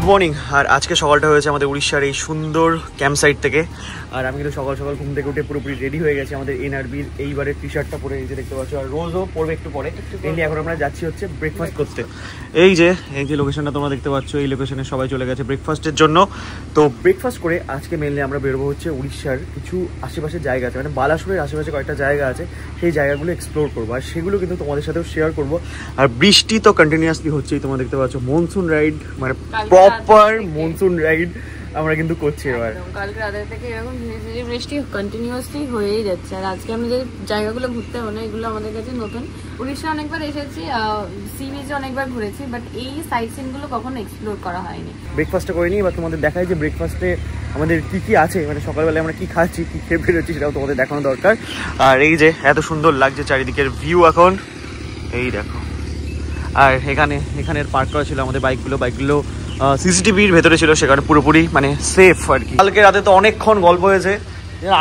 Morning. আর আজকে সকালটা হয়েছে আমাদের উড়িষ্যার এই সুন্দর ক্যাম্প সাইট থেকে। আর আমি কিন্তু সকাল সকাল ঘুম থেকে উঠে পুরোপুরি রেডি হয়ে গেছি আমাদের এনআরবির এইবারের টি শার্টটা পরে এই যে দেখতে পাচ্ছ। আর রোজও পরবে একটু পরে। মেনলি এখন আমরা যাচ্ছি হচ্ছে ব্রেকফাস্ট করতে। এই যে লোকেশনটা তোমরা দেখতে পাচ্ছ, এই লোকেশনে সবাই চলে গেছে ব্রেকফাস্টের জন্য। তো ব্রেকফাস্ট করে আজকে মেনলি আমরা বেরোবো হচ্ছে উড়িষ্যার কিছু আশেপাশের জায়গা আছে, মানে বালাসোরের আশেপাশে কয়েকটা জায়গা আছে, সেই জায়গাগুলো এক্সপ্লোর করবো। আর সেগুলো কিন্তু তোমাদের সাথেও শেয়ার করবো। আর বৃষ্টি তো কন্টিনিউয়াসলি হচ্ছেই, তোমরা দেখতে পাচ্ছ। মনসুন রাইড, মানে প্রপার মনসুন রাইড আমরা কিন্তু করছি এবার। কালকে রাতের থেকে এরকম ধীরে ধীরে বৃষ্টি কন্টিনিউয়াসলি হয়েই যাচ্ছে। আর আজকে আমি যে জায়গাগুলো ঘুরতে হবে না, এগুলো আমাদের কাছে নতুন। উড়িষ্যা অনেকবার এসেছি, সি বিচে অনেকবার ঘুরেছি, বাট এই সাইট সিনগুলো কখনো এক্সপ্লোর করা হয়নি। ব্রেকফাস্টটা করে নিই, বা তোমাদের দেখাই যে ব্রেকফাস্টে আমাদের কি কি আছে, মানে সকালবেলায় আমরা কি খাচ্ছি, কি খেয়ে বেরোচ্ছি, সেটাও তোমাদের দেখানো দরকার। আর এই যে এত সুন্দর লাগছে চারিদিকের ভিউ এখন, এই দেখো। আর এখানের পার্ক করা ছিল আমাদের বাইকগুলো সিসিটিভির ভেতরে ছিল, সেখানে পুরোপুরি মানে সেফ আর কি। কালকে রাতে তো অনেকক্ষণ গল্প হয়েছে।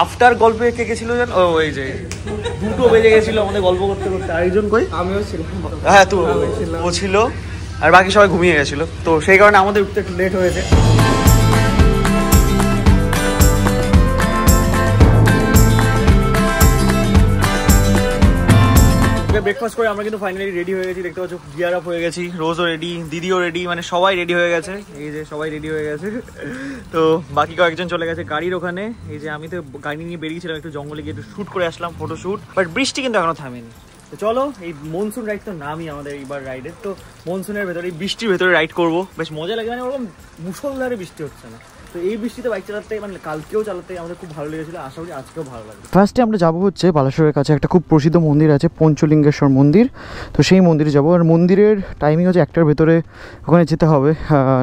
আফটার গল্পে কে গেছিল জান, ও এই যে 2টো বেজে গেছিল আমাদের গল্প করতে করতে। আরেকজন কই? আমিও ছিলাম। হ্যাঁ, তো ও ছিল, আর বাকি সবাই ঘুমিয়ে গেছিল। তো সেই কারণে আমাদের উঠতে একটু লেট হয়েছে। ব্রেকফাস্ট করে আমরা কিন্তু ফাইনালি রেডি হয়ে গেছি, দেখতে পাচ্ছ। গিয়ার আপ হয়ে গেছি, রোজও রেডি, দিদিও রেডি, মানে সবাই রেডি হয়ে গেছে। এই যে সবাই রেডি হয়ে গেছে। তো বাকি কয়েকজন চলে গেছে গাড়ির ওখানে। এই যে আমি তো গাড়ি নিয়ে বেরিয়েছিলাম একটু জঙ্গলে গিয়ে একটু শ্যুট করে আসলাম, ফটো শ্যুট। বাট বৃষ্টি কিন্তু এখনো থামেনি। তো চলো, এই মনসুন রাইড তো নামই আমাদের এইবার রাইডের। তো মনসুনের ভেতরে, বৃষ্টির ভেতরে রাইড করবো, বেশ মজা লাগে। মানে ওরকম মুষলধারে বৃষ্টি হচ্ছে না। তো এই বৃষ্টিতে বাইক চালাতে, মানে কালকেও চালাতে আমাদের খুব ভালো লেগেছিল, আশা করি আজকেও ভালো লাগবে। ফার্স্টে আমরা যাবো হচ্ছে বালাসোরের কাছে একটা খুব প্রসিদ্ধ মন্দির আছে, পঞ্চলিঙ্গেশ্বর মন্দির। তো সেই মন্দিরে যাবো। আর মন্দিরের টাইমিং হচ্ছে 1টার ভেতরে ওখানে যেতে হবে,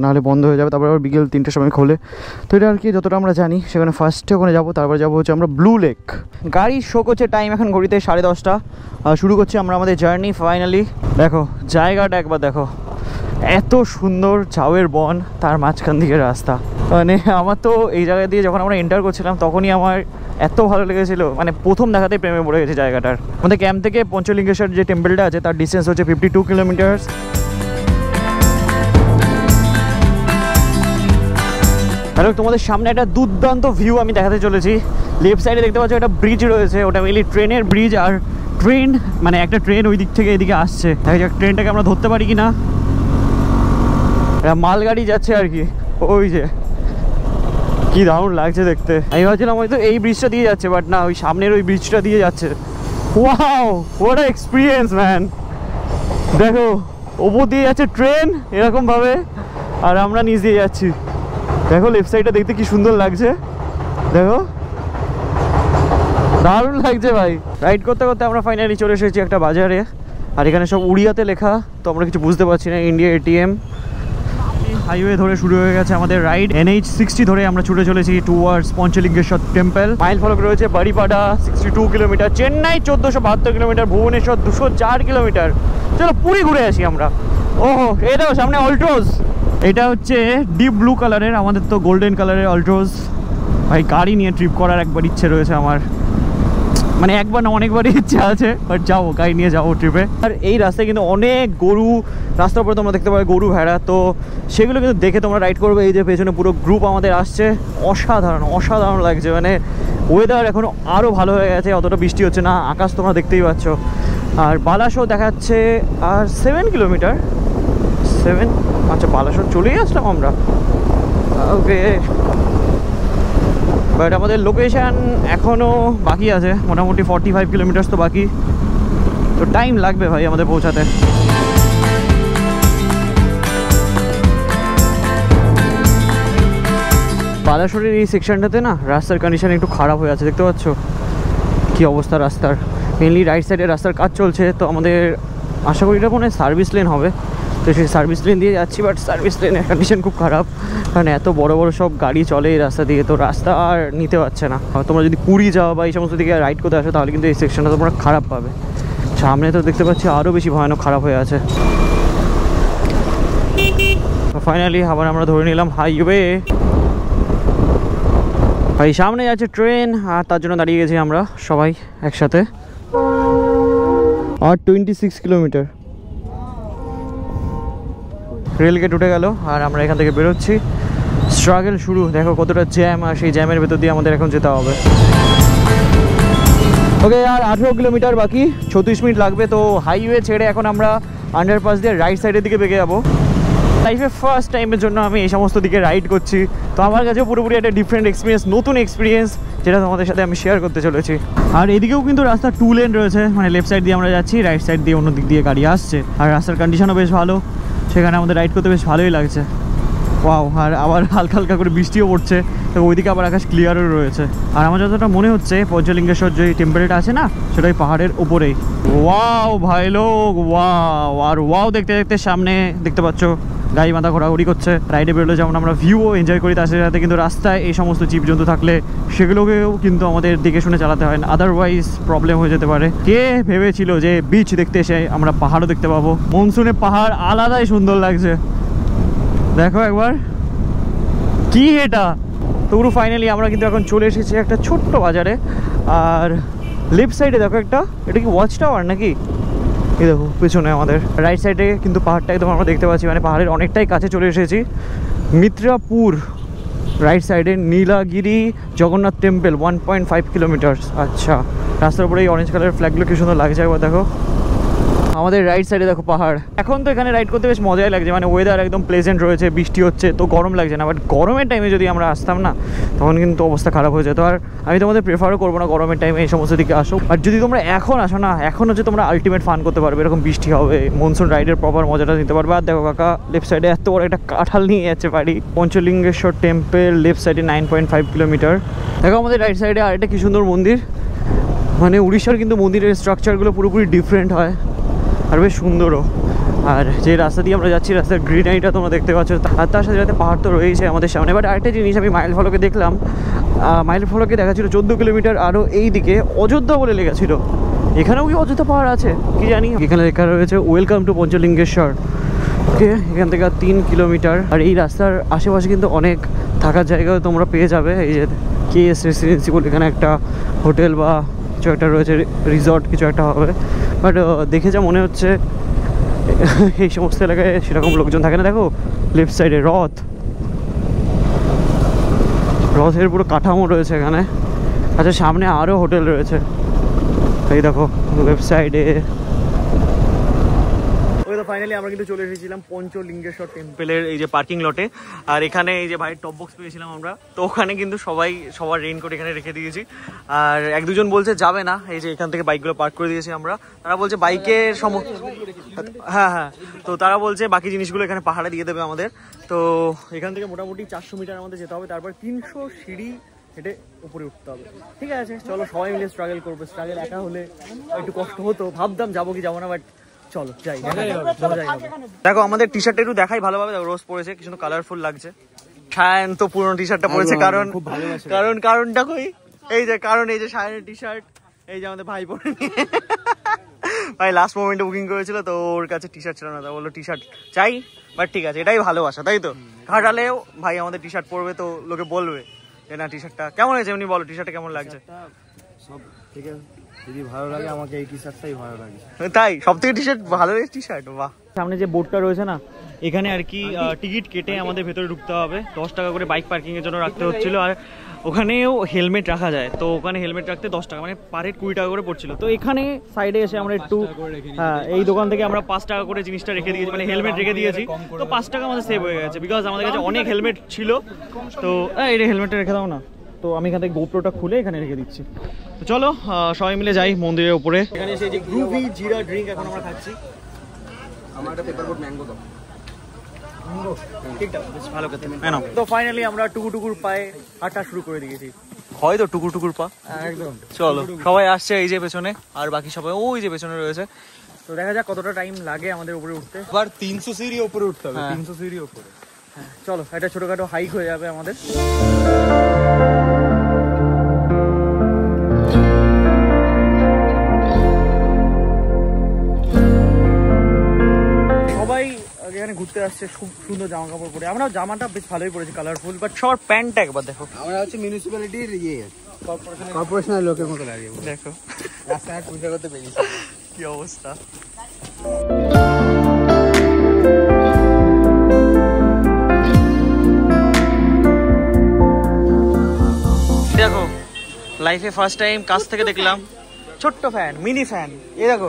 নাহলে বন্ধ হয়ে যাবে। তারপর আবার বিকেল 3টের সময় খোলে। তো এটা আর কি যতটা আমরা জানি। সেখানে ফার্স্টে ওখানে যাবো, তারপর যাবো হচ্ছে আমরা ব্লু লেক। গাড়ি শো করছে টাইম এখন ঘড়িতে 10:30। শুরু করছি আমরা আমাদের জার্নি ফাইনালি। দেখো জায়গাটা একবার দেখো, এত সুন্দর ঝাউয়ের বন, তার মাঝখান দিকে রাস্তা। মানে আমার তো এই জায়গা দিয়ে যখন আমরা এন্টার করছিলাম তখনই আমার এত ভালো লেগেছিল, মানে প্রথম দেখাতেই প্রেমে পড়ে গেছে জায়গাটার। আমাদের ক্যাম্প থেকে পঞ্চলিঙ্গেশ্বর যে টেম্পলটা আছে তার ডিস্টেন্স হচ্ছে 52 কিলোমিটার। হ্যালো, তোমাদের সামনে একটা দুর্দান্ত ভিউ আমি দেখাতে চলেছি। লেফট সাইডে দেখতে পাচ্ছ একটা ব্রিজ রয়েছে, ওটা মেনলি ট্রেনের ব্রিজ। আর ট্রেন, মানে একটা ট্রেন ওই দিক থেকে এদিকে আসছে। দেখা যাক ট্রেনটাকে আমরা ধরতে পারি কিনা। মালগাড়ি যাচ্ছে আর কি। ওই যে কি দারুণ লাগছে দেখতে। আমি ভাবছিলাম হয়তো এই ব্রিজটা দিয়ে যাচ্ছে, বাট না, ওই সামনের ওই ব্রিজটা দিয়ে যাচ্ছে। Wow, what a experience man. দেখো ওপর দিয়ে যাচ্ছে ট্রেন এরকম ভাবে, আর আমরা নিচ দিয়ে যাচ্ছি। দেখো লেফট সাইডটা দেখতে কি সুন্দর লাগছে, দেখো দারুণ লাগছে ভাই। রাইড করতে করতে আমরা ফাইনালি চলে এসেছি একটা বাজারে। আর এখানে সব উড়িয়াতে লেখা, তো আমরা কিছু বুঝতে পারছি না। India ATM। হাইওয়ে ধরে শুরু হয়ে গেছে আমাদের রাইড। NH60 ধরে আমরা ছুটে চলেছি টুয়ার্ডস পঞ্চলিঙ্গেশ্বর টেম্পল। মাইল ফলক রয়েছে বাড়িপাড়া 62 kilometre, Chennai 1472 kilometre, Bhubaneswar 204 kilometre. চলো পুরী ঘুরে আসি আমরা। ওহো, এটাও সামনে অল্ট্রোজ। এটা হচ্ছে ডিপ ব্লু কালারের, আমাদের তো গোল্ডেন কালারের অল্ট্রোজ। ভাই গাড়ি নিয়ে ট্রিপ করার একবার ইচ্ছে রয়েছে আমার, মানে একবার না অনেকবারই ইচ্ছা আছে, বাট যাবো, গাড়ি নিয়ে যাবো ট্রিপে। আর এই রাস্তায় কিন্তু অনেক গরু, রাস্তার উপরে তোমরা দেখতে পাবে গরু ভেড়া, তো সেগুলো কিন্তু দেখে তোমরা রাইড করবে। এই যে পেছনে পুরো গ্রুপ আমাদের আসছে, অসাধারণ লাগছে। মানে ওয়েদার এখন আরও ভালো হয়ে গেছে, অতটা বৃষ্টি হচ্ছে না, আকাশ তোমরা দেখতেই পাচ্ছ। আর বালাসোর দেখাচ্ছে আর 7 কিলোমিটার। আচ্ছা, বালাসোর চলেই আসলাম আমরা। ওকে, বাট আমাদের লোকেশান এখনও বাকি আছে, মোটামুটি 45 কিলোমিটার তো বাকি। তো টাইম লাগবে ভাই আমাদের পৌঁছাতে। বালাসোরের এই সেকশনটাতে না রাস্তার কন্ডিশন একটু খারাপ হয়ে আছে, দেখতে পাচ্ছ কি অবস্থা রাস্তার। মেনলি রাইট সাইডে রাস্তার কাজ চলছে, তো আমাদের আশা করি এটা মনে হয় সার্ভিস লেন হবে। তো সেই সার্ভিস লেন দিয়ে যাচ্ছি, বাট সার্ভিস লেনের কন্ডিশন খুব খারাপ, কারণ এত বড় সব গাড়ি চলে এই রাস্তা দিয়ে, তো রাস্তা আর নিতে পারছে না। তোমরা যদি পুরী যাও বা এই সমস্ত দিকে রাইড করতে আসো, তাহলে কিন্তু এই সেকশনটা তোমরা খারাপ পাবে। সামনে তো দেখতে পাচ্ছি আরও বেশি ভয়ানক খারাপ হয়ে আছে। ফাইনালি আবার আমরা ধরে নিলাম হাইওয়ে। ভাই সামনে যাচ্ছে ট্রেন, আর তার জন্য দাঁড়িয়ে গেছি আমরা সবাই একসাথে। আর 26 কিলোমিটার। রেল গেট উঠে গেল আর আমরা এখান থেকে বেরোচ্ছি। স্ট্রাগল শুরু, দেখো কতটা জ্যাম, আর সেই জ্যামের ভেতর দিয়ে আমাদের এখন যেতে হবে। ওকে, আর 18 কিলোমিটার বাকি, 36 মিনিট লাগবে। তো হাইওয়ে ছেড়ে এখন আমরা আন্ডারপাস দিয়ে রাইট সাইডের দিকে বেগে যাবো। লাইফে ফার্স্ট টাইমের জন্য আমি এই সমস্ত দিকে রাইড করছি, তো আমার কাছে পুরোপুরি একটা ডিফারেন্ট এক্সপিরিয়েন্স, নতুন এক্সপিরিয়েন্স, যেটা তোমাদের সাথে আমি শেয়ার করতে চলেছি। আর এদিকেও কিন্তু রাস্তা 2 লেন রয়েছে, মানে লেফট সাইড দিয়ে আমরা যাচ্ছি, রাইট সাইড দিয়ে অন্য দিক দিয়ে গাড়ি আসছে। আর রাস্তার কন্ডিশনও বেশ ভালো, সেখানে আমাদের রাইড করতে বেশ ভালোই লাগছে। ওয়াও, আর আবার হালকা হালকা করে বৃষ্টিও পড়ছে, তো ওইদিকে আবার আকাশ ক্লিয়ারও রয়েছে। আর আমার যতটা মনে হচ্ছে পঞ্চলিঙ্গেশ্বর যে টেম্পেলটা আছে না, সেটা ওই পাহাড়ের ওপরেই। ওয়াও ভাই লোক, ওয়াও। আর ওয়াও দেখতে দেখতে সামনে দেখতে পাচ্ছ গাড়ি মাথা ঘোরাঘুরি করছে। রাইডে বেরোলে যেমন আমরা ভিউও এনজয় করি, তার সাথে কিন্তু রাস্তায় এই সমস্ত জীবজন্তু থাকলে সেগুলোকেও কিন্তু আমাদের দেখে শুনে চালাতে হয় না, আদারওয়াইজ প্রবলেম হয়ে যেতে পারে। কে ভেবেছিল যে বিচ দেখতে এসে আমরা পাহাড়ও দেখতে পাবো? মনসুনে পাহাড় আলাদাই সুন্দর লাগছে, দেখো একবার কি এটা। তো পুরো ফাইনালি আমরা কিন্তু এখন চলে এসেছি একটা ছোট্ট বাজারে। আর লেফট সাইডে দেখো একটা, এটা কি ওয়াচ টাওয়ার নাকি? এই দেখো পেছনে আমাদের রাইট সাইডে কিন্তু পাহাড়টা একদম আমরা দেখতে পাচ্ছি, মানে পাহাড়ের অনেকটাই কাছে চলে এসেছি। মিত্রাপুর রাইট সাইডে, নীলাগিরি জগন্নাথ টেম্পল 1.5 কিলোমিটার। আচ্ছা, রাস্তার উপরে এই অরেঞ্জ কালারের ফ্ল্যাগগুলো কি সুন্দর লাগছে একবার দেখো। আমাদের রাইট সাইডে দেখো পাহাড়। এখন তো এখানে রাইড করতে বেশ মজাই লাগছে, মানে ওয়েদার একদম প্লেজেন্ট রয়েছে, বৃষ্টি হচ্ছে, তো গরম লাগছে না। বাট গরমের টাইমে যদি আমরা আসতাম না, তখন কিন্তু অবস্থা খারাপ হয়ে যেত। আর আমি তোমাদের প্রেফারও করবো না গরমের টাইমে এই সমস্ত দিকে আসো। আর যদি তোমরা এখন আসো না, এখন হচ্ছে তোমরা আলটিমেট ফান করতে পারবে, এরকম বৃষ্টি হবে, মনসুন রাইডের প্রপার মজাটা নিতে পারবে। আর দেখো কাকা লেফট সাইডে এত বড় একটা কাঁঠাল নিয়ে যাচ্ছে বাড়ি। পঞ্চলিঙ্গেশ্বর টেম্পল লেফট সাইডে 9.5 কিলোমিটার। দেখো আমাদের রাইট সাইডে আরেকটা কি সুন্দর মন্দির, মানে উড়িষ্যার কিন্তু মন্দিরের স্ট্রাকচারগুলো পুরোপুরি ডিফারেন্ট হয় আর বেশ সুন্দরও। আর যে রাস্তা দিয়ে আমরা যাচ্ছি, রাস্তার গ্রিনারিটা তোমরা দেখতে পাচ্ছ, আর তার সাথে সাথে পাহাড় তো রয়েছে আমাদের সামনে। বাট আরেকটা জিনিস আমি মাইল ফলকে দেখলাম, মাইল ফলকে দেখা ছিল 14 কিলোমিটার আরও এই দিকে অযোধ্যা বলে লেগেছিল। এখানেও কি অযোধ্যা পাহাড় আছে কি জানি। এখানে লেখা রয়েছে ওয়েলকাম টু পঞ্চলিঙ্গেশ্বর। ওকে, এখান থেকে 3 কিলোমিটার। আর এই রাস্তার আশেপাশে কিন্তু অনেক থাকার জায়গাও তোমরা পেয়ে যাবে। এই যে কেএস রেসিডেন্সি বলে এখানে একটা হোটেল বা কিছু একটা রয়েছে, রিসর্ট কিছু একটা হবে। বাট দেখে যা মনে হচ্ছে এই সমস্ত এলাকায় সেরকম লোকজন থাকে না। দেখো লেফট সাইডে রথের পুরো কাঠামো রয়েছে এখানে। আচ্ছা, সামনে আরও হোটেল রয়েছে, এই দেখো লেফট সাইডে। ওই তো ফাইনালি আমরা কিন্তু চলে এসেছিলাম পঞ্চলিঙ্গেশ্বর টেম্পলের এই যে পার্কিং লটে। আর এখানে এই যে ভাইয়ের টপ বক্স পেয়েছিলাম আমরা, তো ওখানে কিন্তু সবার রেইনকোট এখানে রেখে দিয়েছি। আর এক দুজন বলছে যাবে না, এই যে এখান থেকে বাইকগুলো পার্ক করে দিয়েছি আমরা। তারা বলছে বাইকের হ্যাঁ, তো তারা বলছে বাকি জিনিসগুলো এখানে পাহাড়ে দিয়ে দেবে আমাদের। তো এখান থেকে মোটামুটি 400 মিটার আমাদের যেতে হবে, তারপর 300 সিঁড়ি হেঁটে উপরে উঠতে হবে। ঠিক আছে, চলো সবাই মিলে স্ট্রাগল করবো। স্ট্রাগল একা হলে একটু কষ্ট হতো, ভাবতাম যাবো কি যাবো না, বাট চলো যাই। দেখো আমাদের টি শার্টটা একটু দেখাই ভালোভাবে, দেখো রোজ পরেছে, কি সুন্দর কালারফুল লাগছে। শায়ন তো পুরনো টি শার্টটা পরেছে, কারণটা কই, এই যে শায়নের টি শার্ট, এই যে আমাদের ভাই পরে ভাই লাস্ট মোমেন্টে বুকিং করেছিল, তো ওর কাছে টি শার্ট ছিল না, তা বললো টি শার্ট চাই। বাট ঠিক আছে, এটাই ভালোবাসা, তাই তো। ঘাটালেও ভাই আমাদের টি শার্ট পরবে, তো লোকে বলবে যে না টি শার্টটা কেমন হয়েছে। এমনি বলো টি শার্টটা কেমন লাগছে? সব ঠিক আছে, যদি ভালো লাগে আমাকে এই টি শার্টটাই ভালো লাগে। তাই সব থেকে টি শার্ট ভালো লাগে টি শার্ট। বাহ, সামনে যে বোর্ডটা রয়েছে না, এখানে আর কি টিকিট কেটে আমাদের ভেতরে ঢুকতে হবে। 10 টাকা করে বাইক পার্কিং এর জন্য রাখতে হচ্ছিল। আর ওখানেও হেলমেট রাখা যায়, তো ওখানে হেলমেট রাখতে 10 টাকা, মানে পার হেড 20 টাকা করে পড়ছিল। তো এখানে সাইডে এসে আমরা একটু এই দোকান থেকে আমরা 5 টাকা করে জিনিসটা রেখে দিয়েছি, মানে হেলমেট রেখে দিয়েছি। তো 5 টাকা আমাদের সেভ হয়ে গেছে, বিকজ আমাদের কাছে অনেক হেলমেট ছিল। তো এই হেলমেটটা রেখে দাও না, তো আমি এখান থেকে গোপ্রোটা খুলে এখানে রেখে দিচ্ছি। তো চলো সবাই মিলে যাই মন্দিরের উপরে। এখানে এসে যে গ্রুভি জিরা ড্রিঙ্ক এখন আমরা খাচ্ছি। আমার একটা পেপার বোট ম্যাঙ্গো দাও। ভালো খেতে। তো ফাইনালি আমরা টুকুর পায়ে হাঁটা শুরু করে দিয়েছি। হয়তো টুকুর পা একদম। চলো সবাই আসছে এই যে পেছনে, আর বাকি সবাই ওই যে পেছনে রয়েছে। তো দেখা যাক কতটা টাইম লাগে আমাদের উপরে উঠতে। এবার 300 সিঁড়ি উপরে উঠতে হবে। 300 সিঁড়ি উপরে। চলো, এটা ছোটখাটো হাইক হয়ে যাবে আমাদের। সবাই এখানে ঘুরতে আসছে, খুব সুন্দর জামা কাপড় পরে। আমরা জামাটা বেশ ভালোই পরেছি, কালারফুল। বাট শর্ট প্যান্টটা একবার দেখো। আমরা হচ্ছে মিউনিসিপ্যালিটির কর্পোরেশনের লোকের মতো লাগে। দেখো রাস্তায় পূজা করতে পেরেছি, কি অবস্থা। লাইফে ফার্স্ট টাইম কাছ থেকে দেখলাম ছোট্ট ফ্যান, মিনি ফ্যান। এই দেখো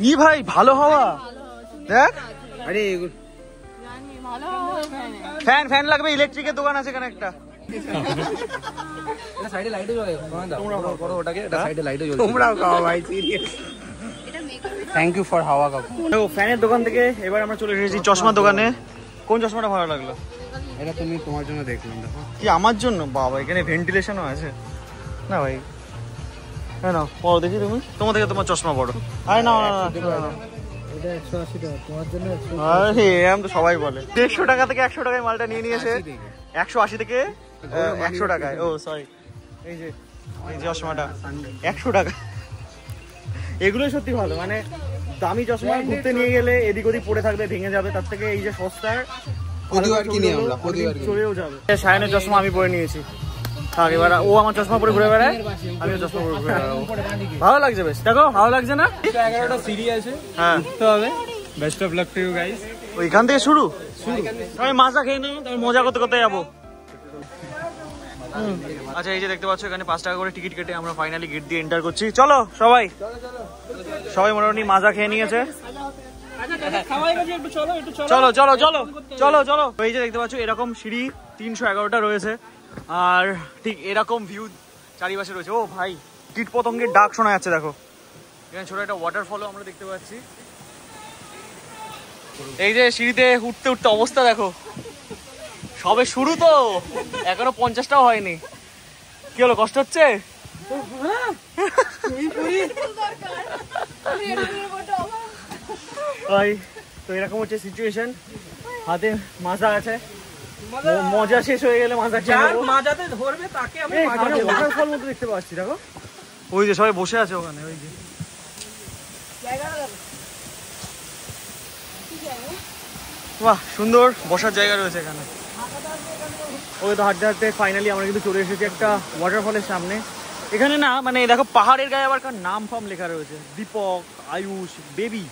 ই ভাই, ভালো হাওয়া দেখ। আরে ফ্যান ফ্যান লাগবে, ইলেকট্রিকের দোকান আছে এখানে একটা। সাইডে লাইটও জ্বলে, তোমরা করো ওটাকে, এটা সাইডে লাইটও জ্বলে। তোমরাও খাও ভাই, সিরিয়াস। থ্যাংক ইউ ফর হাওয়া কাকু। দেখো ফ্যানের দোকান থেকে এবার আমরা চলে এসেছি চশমার দোকানে। কোন চশমাটা ভালো লাগলো? এটা তুমি তোমার জন্য দেখলাম, দেখো। কি আমার জন্য? বাবা এখানে ভেন্টিলেশনও আছে না ভাই। হ্যাঁ না, বড় দেখি তুমি, তোমার থেকে তোমার চশমা বড়। আরে না না না, এটা 180 টাকা তোমার জন্য। আরে এরকম তো সবাই বলে। 150 টাকা থেকে 100 টাকায় মালটা নিয়ে নিয়েছে। 180 থেকে 100 টাকায়। ও সরি, এই যে চশমাটা 100 টাকা। এগুলোই সত্যি ভালো, মানে দামি চশমা ঘুরতে নিয়ে গেলে এদিক ওদিক পড়ে থাকবে, ভেঙে যাবে, তার থেকে এই যে সস্তার প্রতিবার কিনি আমরা, প্রতিবার চলেও যাবে। সায়নের চশমা আমি পরে নিয়েছি। থাক, এবার ও আমার চশমা পরে ঘুরে বেড়ায়, আমিও চশমা পরে ঘুরে বেড়াবো। ভালো লাগছে বেশ, দেখো ভালো লাগছে না? 11টা সিঁড়ি আছে, হ্যাঁ উঠতে হবে। Best of luck to you guys. ওইখান থেকে শুরু। আমি মাজা খেয়ে নেবো, তারপর মজা করতে করতে যাবো। আচ্ছা, এই যে দেখতে পাচ্ছ এখানে 5 টাকা করে টিকিট কেটে আমরা ফাইনালি গেট দিয়ে এন্টার করছি। চলো সবাই, সবাই মোটামুটি মাজা খেয়ে নিয়েছে। চলো চলো চলো চলো চলো। এই যে দেখতে পাচ্ছ এরকম সিঁড়ি 311টা রয়েছে, আর ঠিক এরকম ভিউ চারিপাশে রয়েছে। ও ভাই, কীট পতঙ্গের ডাক শোনা যাচ্ছে দেখো। এখানে ছোট একটা ওয়াটারফলও আমরা দেখতে পাচ্ছি। এই যে সিঁড়িতে উঠতে উঠতে অবস্থা দেখো, সবে শুরু তো, এখনো 50টাও হয়নি। কি হলো, কষ্ট হচ্ছে? তো এরকম হচ্ছে সিচুয়েশন। হাতে মাজা আছে, মজা শেষ হয়ে গেলে মাজা খেয়ে নেবো। মাজাতে ধরবে তাকে আমি ওয়াটারফল মতো দেখতে পাচ্ছি দেখো, ওই যে সবাই বসে আছে ওখানে। ওই যে বাহ, সুন্দর বসার জায়গা রয়েছে এখানে। ওই তো হাঁটতে হাঁটতে ফাইনালি আমরা কিন্তু চলে এসেছি একটা ওয়াটারফলের সামনে। এখানে না মানে দেখো পাহাড়ের গায়ে আবার কার নাম ফাম লেখা রয়েছে, দীপক, আয়ুষ, বেবি।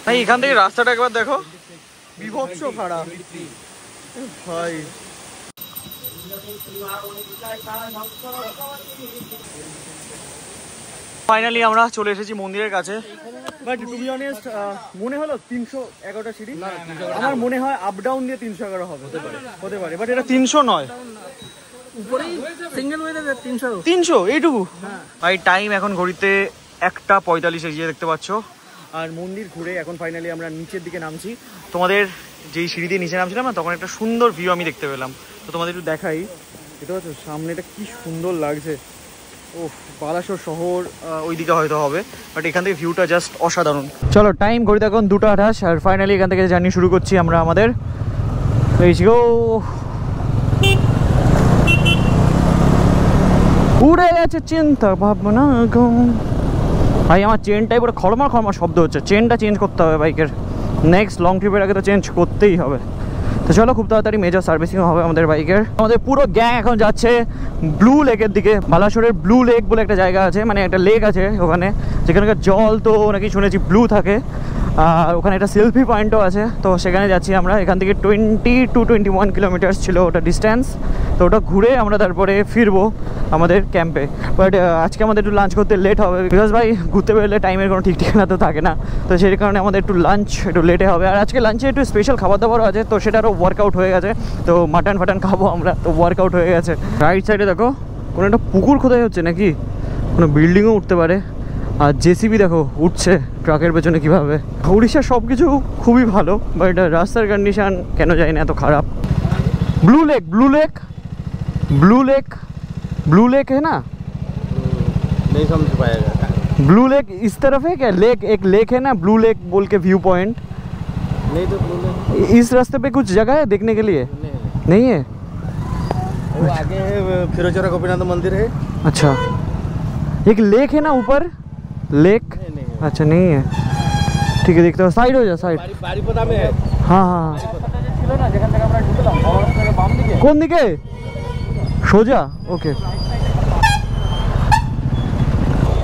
ভাই এখান থেকে রাস্তাটা একবার দেখো, বিভৎস খারাপ ভাই। ফাইনালি আমরা চলে এসেছি মন্দিরের কাছে। বাট টু বি অনেস্ট, মনে হলো 311টা সিঁড়ি, আমার মনে হয় আপ ডাউন দিয়ে 311 হবে, হতে পারে, বাট এটা 300 নয়, উপরেই সিঙ্গেল ওয়েতে 300 এইটুকু। ভাই টাইম এখন ঘড়িতে 1:45, এই যে দেখতে পাচ্ছ। আর মন্দির ঘুরে এখন ফাইনালি আমরা নিচের দিকে নামছি। তোমাদের যেই সিঁড়ি দিয়ে নিচে নামছিলাম না, তখন একটা সুন্দর ভিউ আমি দেখতে পেলাম, তো তোমাদের একটু দেখাই। দেখতে পাচ্ছ সামনেটা কি সুন্দর লাগছে। ও বালাসোর শহর ওইদিকে হয়তো হবে, বাট এখান থেকে ভিউটা জাস্ট অসাধারণ। চলো, টাইম ঘড়িতে এখন 2:28, আর ফাইনালি এখান থেকে জার্নি শুরু করছি আমরা আমাদের। উড়ে গেছে চিন্তা ভাবনা গম। ভাই আমার চেনটাই পুরো খড়মার খড়মার শব্দ হচ্ছে, চেনটা চেঞ্জ করতে হবে বাইকের। নেক্সট লং ট্রিপের আগে তো চেঞ্জ করতেই হবে। তো চলো, খুব তাড়াতাড়ি মেজর সার্ভিসিং হবে আমাদের বাইকের। আমাদের পুরো গ্যাং এখন যাচ্ছে ব্লু লেকের দিকে। বালাসোরের ব্লু লেক বলে একটা জায়গা আছে, মানে একটা লেক আছে ওখানে, যেখানকার জল তো নাকি শুনেছি ব্লু থাকে, আর ওখানে একটা সেলফি পয়েন্টও আছে। তো সেখানে যাচ্ছি আমরা। এখান থেকে 20 to 21 কিলোমিটার ছিল ওটা ডিস্ট্যান্স। তো ওটা ঘুরে আমরা তারপরে ফিরবো আমাদের ক্যাম্পে। বাট আজকে আমাদের একটু লাঞ্চ করতে লেট হবে, বিকজ ভাই ঘুরতে বেরোলে টাইমের কোনো ঠিক ঠিকানা তো থাকে না। তো সেই কারণে আমাদের একটু লাঞ্চ একটু লেটে হবে। আর আজকে লাঞ্চে একটু স্পেশাল খাবার দাবারও আছে, তো সেটা আরও ওয়ার্কআউট হয়ে গেছে। তো মাটন ফাটন খাবো আমরা, তো ওয়ার্কআউট হয়ে গেছে। রাইট সাইডে দেখো কোনো একটা পুকুর খোদাই হচ্ছে নাকি, কোনো বিল্ডিংও উঠতে পারে। আর জেসিবি দেখো উঠছে ট্রাকের পেছনে কীভাবে। উড়িষ্যার সব কিছু খুবই ভালো, বাট রাস্তার কন্ডিশন কেন জানি না এত খারাপ। Blue lake blue lake blue lake blue lake है ना? नहीं समझ पाएगा। ब्लू लेक इस तरफ है क्या? लेक एक लेक है ना ब्लू लेक बोल के व्यू पॉइंट। नहीं तो ब्लू लेक इस रास्ते पे कुछ जगह है देखने के लिए? नहीं है। वो आगे फिरोजरा गोपीनाथ मंदिर है। अच्छा, एक लेक है ना ऊपर लेक? नहीं अच्छा नहीं है, ठीक है देखते हो। साइड हो जा, साइड। बारीपदा में है। हाँ हाँ কোন দিকে? সোজা? ওকে।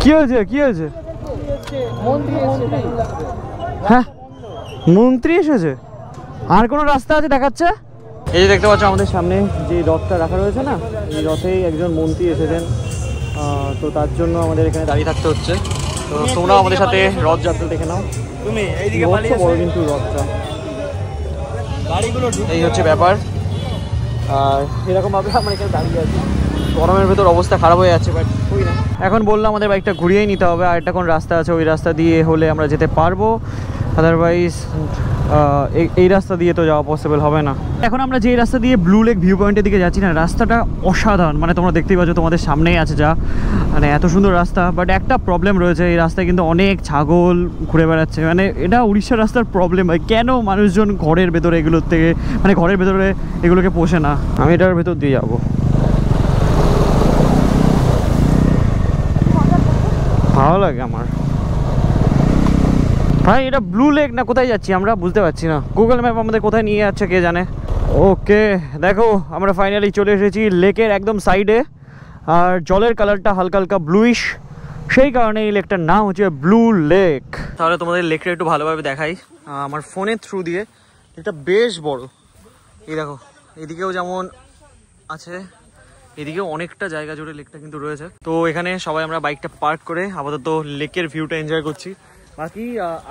কি হয়েছে কি হয়েছে? হ্যাঁ মন্ত্রী এসেছে। আর কোনো রাস্তা আছে দেখাচ্ছে? এই যে দেখতে পাচ্ছ আমাদের সামনে যে রথটা রাখা রয়েছে না, এই রথেই একজন মন্ত্রী এসেছেন, তো তার জন্য আমাদের এখানে দাঁড়িয়ে থাকতে হচ্ছে। তো তোমরাও আমাদের সাথে রথযাত্রা দেখে নাও। তুমি এইদিকে বড় কিন্তু রথটা, গাড়িগুলো এই হচ্ছে ব্যাপার। আর এরকমভাবে আমরা এখানে দাঁড়িয়ে আছি, গরমের ভেতর অবস্থা খারাপ হয়ে যাচ্ছে, বাট ওই না। এখন বললাম আমাদের বাইকটা ঘুরিয়েই নিতে হবে, আর একটা কোন রাস্তা আছে, ওই রাস্তা দিয়ে হলে আমরা যেতে পারবো, আদারওয়াইজ এই রাস্তা দিয়ে তো যাওয়া পসিবল হবে না। এখন আমরা যে রাস্তা দিয়ে ব্লু লেক ভিউ পয়েন্টের দিকে যাচ্ছি না, রাস্তাটা অসাধারণ, মানে তোমরা দেখতেই পাচ্ছ, তোমাদের সামনেই আছে যা, মানে এত সুন্দর রাস্তা। বাট একটা প্রবলেম রয়েছে, এই রাস্তায় কিন্তু অনেক ছাগল ঘুরে বেড়াচ্ছে, মানে এটা উড়িষ্যার রাস্তার প্রবলেম হয়। কেন মানুষজন ঘরের ভেতরে এগুলোর থেকে, মানে ঘরের ভেতরে এগুলোকে পোষে না। আমি এটার ভেতর দিয়ে যাবো, ভালো লাগে আমার। ভাই এটা ব্লু লেক না কোথায় যাচ্ছি আমরা বুঝতে পারছি না, গুগল ম্যাপ আমাদের কোথায় নিয়ে যাচ্ছে কে জানে। ওকে দেখো আমরা ফাইনালি চলে এসেছি লেকের একদম সাইডে, আর জলের কালারটা হালকা হালকা ব্লুইশ, সেই কারণে এই লেকটার নাম হচ্ছে ব্লু লেক। তাহলে তোমাদের লেকটা একটু ভালোভাবে দেখাই আমার ফোনের থ্রু দিয়ে। এটা বেশ বড়, এই দেখো এদিকেও যেমন আছে, এদিকেও অনেকটা জায়গা জুড়ে লেকটা কিন্তু রয়েছে। তো এখানে সবাই আমরা বাইকটা পার্ক করে আপাতত লেকের ভিউটা এনজয় করছি। বাকি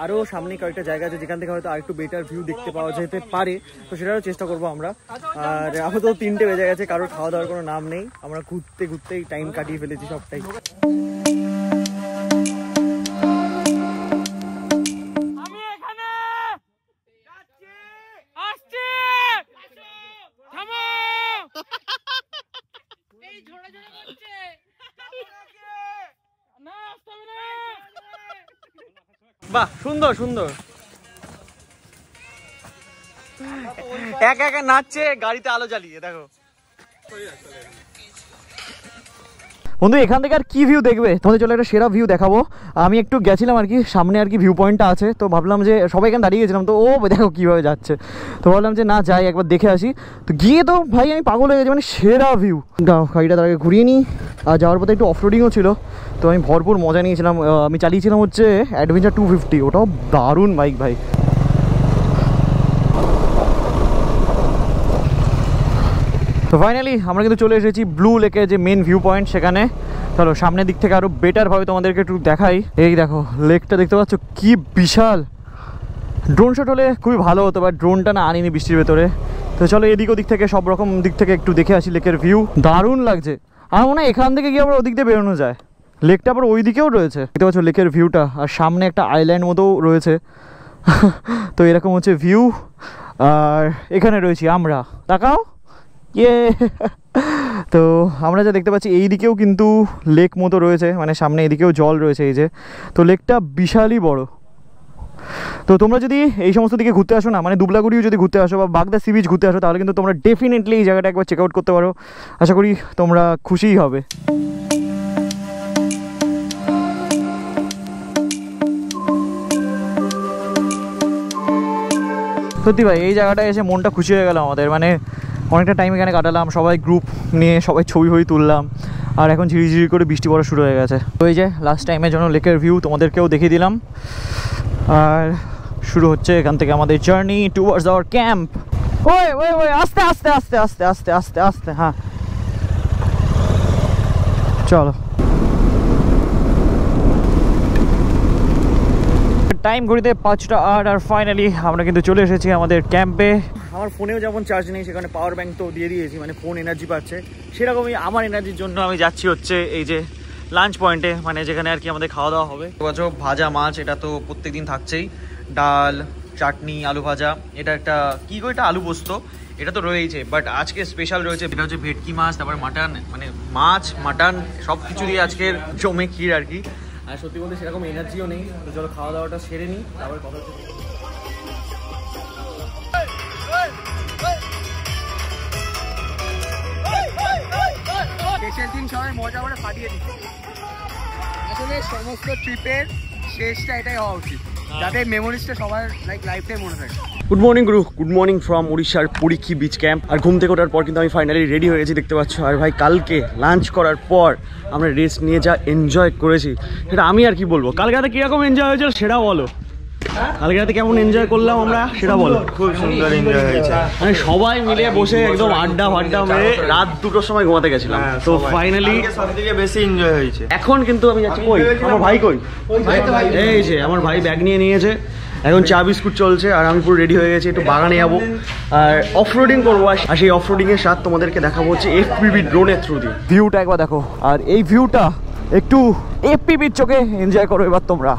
আরও সামনে কয়েকটা জায়গা আছে যেখান থেকে হয়তো আর একটু বেটার ভিউ দেখতে পাওয়া যেতে পারে, তো সেটারও চেষ্টা করবো আমরা। আর আপাতত 3টে বেজে গেছে, কারোর খাওয়া দাওয়ার কোনো নাম নেই, আমরা ঘুরতে ঘুরতেই টাইম কাটিয়ে ফেলেছি সবটাই। বাহ সুন্দর সুন্দর, একা একা নাচছে গাড়িতে আলো জ্বালিয়ে, দেখো বন্ধু। এখান থেকে আর কি ভিউ দেখবে, তোমাদের চলে একটা সেরা ভিউ দেখাবো। আমি একটু গেছিলাম আর কি সামনে, আর কি ভিউ পয়েন্টটা আছে, তো ভাবলাম যে সবাই এখানে দাঁড়িয়ে গেছিলাম, তো ও দেখো কীভাবে যাচ্ছে, তো ভাবলাম যে না যাই একবার দেখে আসি। তো গিয়ে তো ভাই আমি পাগল হয়ে গেছি, মানে সেরা ভিউ। গাড়িটা তার আগে ঘুরিয়ে নিই, আর যাওয়ার পথে একটু অফরোডিংও ছিল, তো আমি ভরপুর মজা নিয়েছিলাম। আমি চালিয়েছিলাম হচ্ছে অ্যাডভেঞ্চার 250, ওটাও দারুণ বাইক ভাই। তো ফাইনালি আমরা কিন্তু চলে এসেছি ব্লু লেকের যে মেন ভিউ পয়েন্ট সেখানে। চলো সামনের দিক থেকে আরও বেটারভাবে তোমাদেরকে একটু দেখাই। এই দেখো লেকটা দেখতে পাচ্ছ কি বিশাল, ড্রোন শট হলে খুবই ভালো হতো, বাট ড্রোনটা না আনিনি বৃষ্টির ভেতরে। তো চলো এদিক ওদিক থেকে সব রকম দিক থেকে একটু দেখে আসি লেকের ভিউ, দারুণ লাগছে। আমার মনে হয় এখান থেকে গিয়ে আবার ওদিক দিয়ে বেরোনো যায়, লেকটা আবার ওই দিকেও রয়েছে, দেখতে পাচ্ছ লেকের ভিউটা, আর সামনে একটা আইল্যান্ড মতোও রয়েছে। তো এরকম হচ্ছে ভিউ, আর এখানে রয়েছি আমরা, তাকাও ইয়ে। তো আমরা যা দেখতে পাচ্ছি এই দিকেও কিন্তু লেক মতো রয়েছে, মানে সামনে এদিকেও জল রয়েছে এই যে, তো লেকটা বিশালই বড়। তো তোমরা যদি এই সমস্ত দিকে ঘুরতে আসো না, মানে দুবলাগুড়িও যদি ঘুরতে আসো বা বাগদা সি বিচ ঘুরতে আসো, তাহলে কিন্তু তোমরা ডেফিনেটলি এই জায়গাটা একবার চেক আউট করতে পারো, আশা করি তোমরা খুশিই হবে। সত্যি ভাই এই জায়গাটা এসে মনটা খুশি হয়ে গেল আমাদের, মানে অনেকটা টাইম এখানে কাটালাম, সবাই গ্রুপ নিয়ে সবাই ছবি তুললাম, আর এখন ঝিরিঝিরি করে বৃষ্টি পড়া শুরু হয়ে গেছে। তো এই যে লাস্ট টাইমের জন্য লেকের ভিউ তোমাদেরকেও দেখিয়ে দিলাম, আর শুরু হচ্ছে এখান থেকে আমাদের জার্নি টুয়ার্ডস আওয়ার ক্যাম্প। ওই ওই ওই আস্তে আস্তে আস্তে আস্তে আস্তে আস্তে আস্তে, হ্যাঁ চলো। টাইম ঘড়িতে 5টা 8, আর ফাইনালি আমরা কিন্তু চলে এসেছি আমাদের ক্যাম্পে। আমার ফোনেও যেমন চার্জ নেই, সেখানে পাওয়ার ব্যাঙ্ক তো দিয়ে দিয়েছি, মানে ফোন এনার্জি পাচ্ছে, সেরকমই আমার এনার্জির জন্য আমি যাচ্ছি হচ্ছে এই যে লাঞ্চ পয়েন্টে, মানে যেখানে আর কি আমাদের খাওয়া দাওয়া হবে। ভাজা মাছ, এটা তো প্রত্যেকদিন থাকছেই, ডাল, চাটনি, আলু ভাজা, এটা একটা কি গো, এটা আলু পোস্ত, এটা তো রয়েছে, বাট আজকে স্পেশাল রয়েছে, এটা হচ্ছে ভেটকি মাছ, তারপরে মাটন, মানে মাছ মাটন সব কিছু দিয়ে আজকের জমে ক্ষীর আর কি। আর সত্যি বলতে সেরকম এনার্জিও নেই, তো চলো খাওয়া দাওয়াটা সেরে নিই, তারপরে কথা হচ্ছে। শেষের দিন সবাই মজা করে ফাটিয়ে দিচ্ছে, আসলে সমস্ত ট্রিপের শেষটা এটাই হওয়া উচিত, যাতে মেমোরিজটা সবার লাইফ টাইম মনে থাকে। Good morning Guru, good morning from উড়িষ্যার পুরীক্ষী বিচ ক্যাম্প। আর ঘুম থেকে ওঠার পর কিন্তু আমি ফাইনালি রেডি হয়ে গেছি, দেখতে পাচ্ছ। আর ভাই কালকে লাঞ্চ করার পর আমরা রেস্ট নিয়ে যা এনজয় করেছি সেটা আমি আর কি বলবো, কালকে রাতে কীরকম এনজয় হয়েছিল সেটাও বলো। কালকে রাতে কেমন এনজয় করলাম আমরা সেটা বলো। খুব সুন্দর এনজয় হয়েছে। মানে সবাই মিলে বসে একদম আড্ডা ফাড্ডা মেরে রাত 2টোর সময় ঘুমাতে গেছিলাম। তো ফাইনালি সব থেকে বেশি এনজয় হয়েছে। এখন কিন্তু আমি যাচ্ছি কই, আমার ভাই কই, এই যে আমার ভাই ব্যাগ নিয়ে নিয়েছে, এখন চা বিস্কুট চলছে আর আমি পুরো রেডি হয়ে গেছি, একটু বাগানে যাবো আর অফরোডিং করবো। আর সেই অফরোডিং এর সাথ তোমাদেরকে দেখাবো হচ্ছে FPV ড্রোনের থ্রু দিয়ে। ভিউটা একবার দেখো, আর এই ভিউটা একটু FPV চোখে এনজয় করো এবার তোমরা।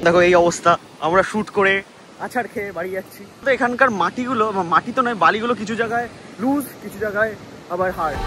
দেখো এই অবস্থা, আমরা শুট করে আছাড় খেয়ে বাড়ি যাচ্ছি। তো এখানকার মাটিগুলো, মাটি তো নয়, বালিগুলো কিছু জায়গায় লুজ, কিছু জায়গায় আবার হার্ড।